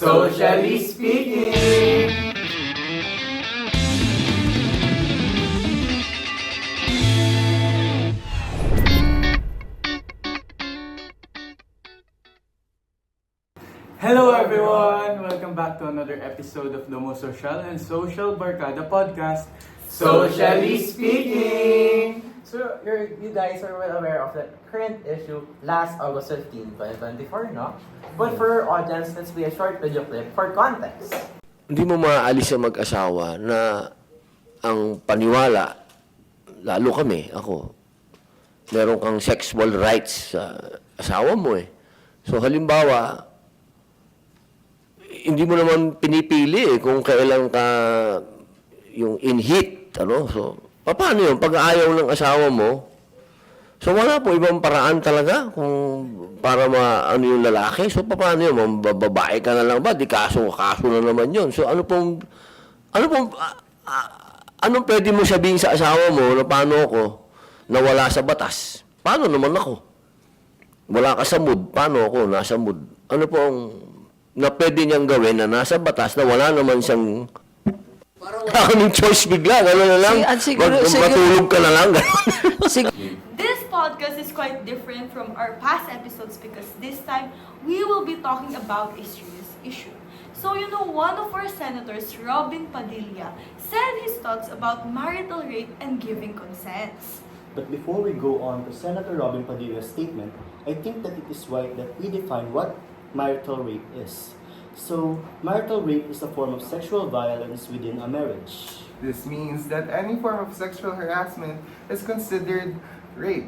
Socially speaking! Hello everyone! Welcome back to another episode of the most social and social Barkada podcast, Socially Speaking! So, you guys are well aware of the current issue last August 15, 2024, no? But for our audience, let's play a short video clip for context. Hindi mo maaalis ang mag-asawa na ang paniwala, lalo kami, ako, meron kang sexual rights sa asawa mo eh. So halimbawa, hindi mo naman pinipili eh, kung kailan ka yung in heat, ano? So, paano yun? Pag ayaw ng asawa mo, so wala po ibang paraan talaga kung para ano yung lalaki. So paano yun? Babae ka na lang ba? Di kaso na naman yun. So anong pwede mo sabihin sa asawa mo na paano ako na wala sa batas? Paano naman ako? Wala ka sa mood. Paano ako nasa mood? Ano pong na pwede niyang gawin na nasa batas na wala naman siyang kaming choice bigla, gano'n na lang. Matulog ka na lang, This podcast is quite different from our past episodes because this time we will be talking about a serious issue. So one of our senators, Robin Padilla, said his thoughts about marital rape and giving consents. But before we go on to Senator Robin Padilla's statement, I think that it is right that we define what marital rape is. So, marital rape is a form of sexual violence within a marriage. This means that any form of sexual harassment is considered rape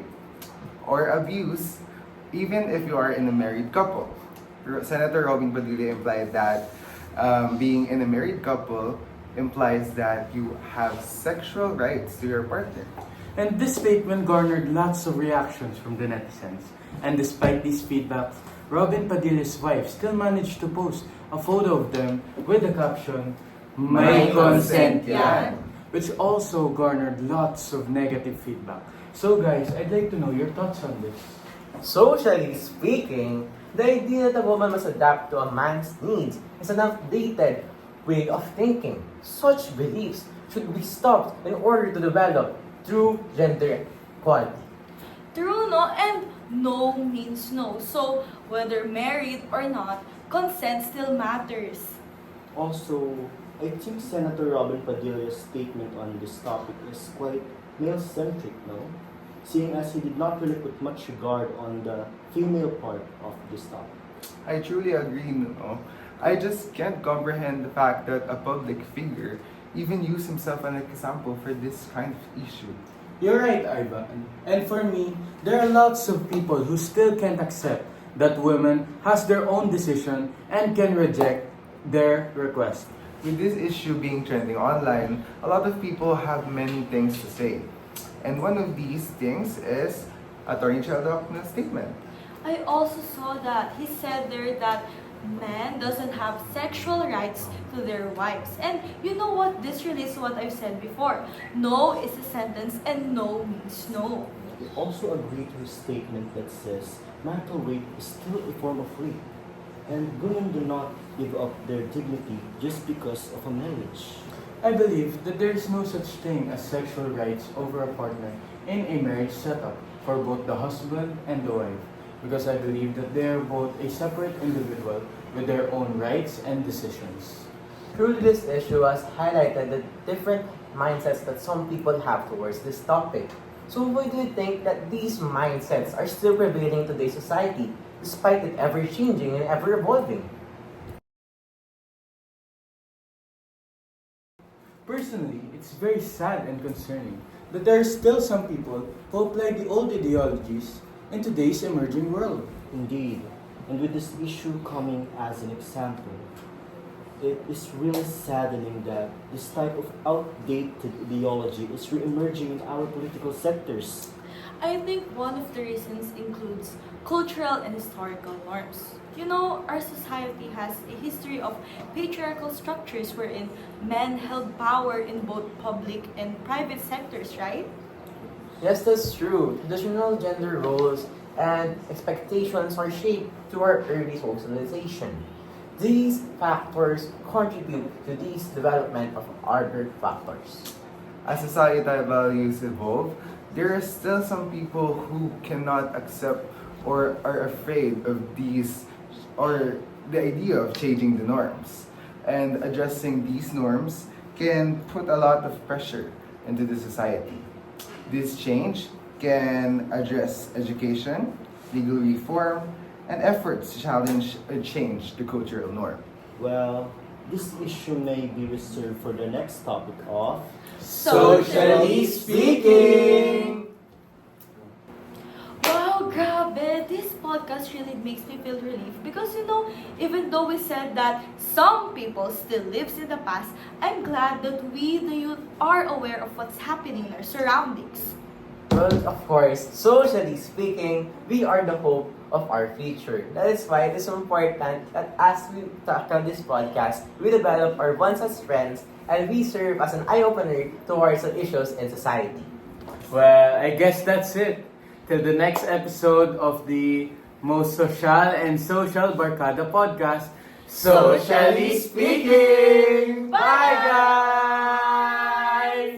or abuse even if you are in a married couple. Senator Robin Padilla implied that being in a married couple implies that you have sexual rights to your partner. And this statement garnered lots of reactions from the netizens. And despite these feedbacks, Robin Padilla's wife still managed to post a photo of them with the caption, "May consent yan," which also garnered lots of negative feedback. So guys, I'd like to know your thoughts on this. Socially speaking, the idea that a woman must adapt to a man's needs is an outdated way of thinking. Such beliefs should be stopped in order to develop true gender equality. True, no? And no means no. So, whether married or not, consent still matters. Also, I think Senator Robin Padilla's statement on this topic is quite male-centric, no? Seeing as he did not really put much regard on the female part of this topic. I truly agree, no? I just can't comprehend the fact that a public figure even used himself as an example for this kind of issue. You're right, Ivan. And for me, there are lots of people who still can't accept that women has their own decision and can reject their request. With this issue being trending online, a lot of people have many things to say. And one of these things is Attorney Cheldock's statement. I also saw that he said there that men doesn't have sexual rights to their wives. And you know what? This relates to what I've said before. No is a sentence and no means no. I also agree to his statement that says marital rape is still a form of rape, and women do not give up their dignity just because of a marriage. I believe that there is no such thing as sexual rights over a partner in a marriage setup for both the husband and the wife, because I believe that they are both a separate individual with their own rights and decisions. Through this issue has highlighted the different mindsets that some people have towards this topic. So why do you think that these mindsets are still prevailing in today's society, despite it ever-changing and ever-evolving? Personally, it's very sad and concerning that there are still some people who apply the old ideologies in today's emerging world. Indeed, and with this issue coming as an example, it is really saddening that this type of outdated ideology is re-emerging in our political sectors. I think one of the reasons includes cultural and historical norms. Our society has a history of patriarchal structures wherein men held power in both public and private sectors, right? Yes, that's true. Traditional gender roles and expectations are shaped through our early socialization. these factors contribute to this development of other factors. As societal values evolve, there are still some people who cannot accept or are afraid of these or the idea of changing the norms. And addressing these norms can put a lot of pressure into the society. This change can address education, legal reform, and efforts to challenge and change the cultural norm. Well, this issue may be reserved for the next topic of Socially speaking! Wow, grabe! This podcast really makes me feel relieved because even though we said that some people still lives in the past, I'm glad that we, the youth, are aware of what's happening in our surroundings. Well, of course, socially speaking, we are the hope of our future. That is why it is so important that as we tackle this podcast, we develop our bonds as friends and we serve as an eye-opener towards the issues in society. Well, I guess that's it. Till the next episode of the most social and social Barkada podcast, Socially Speaking! Bye, guys!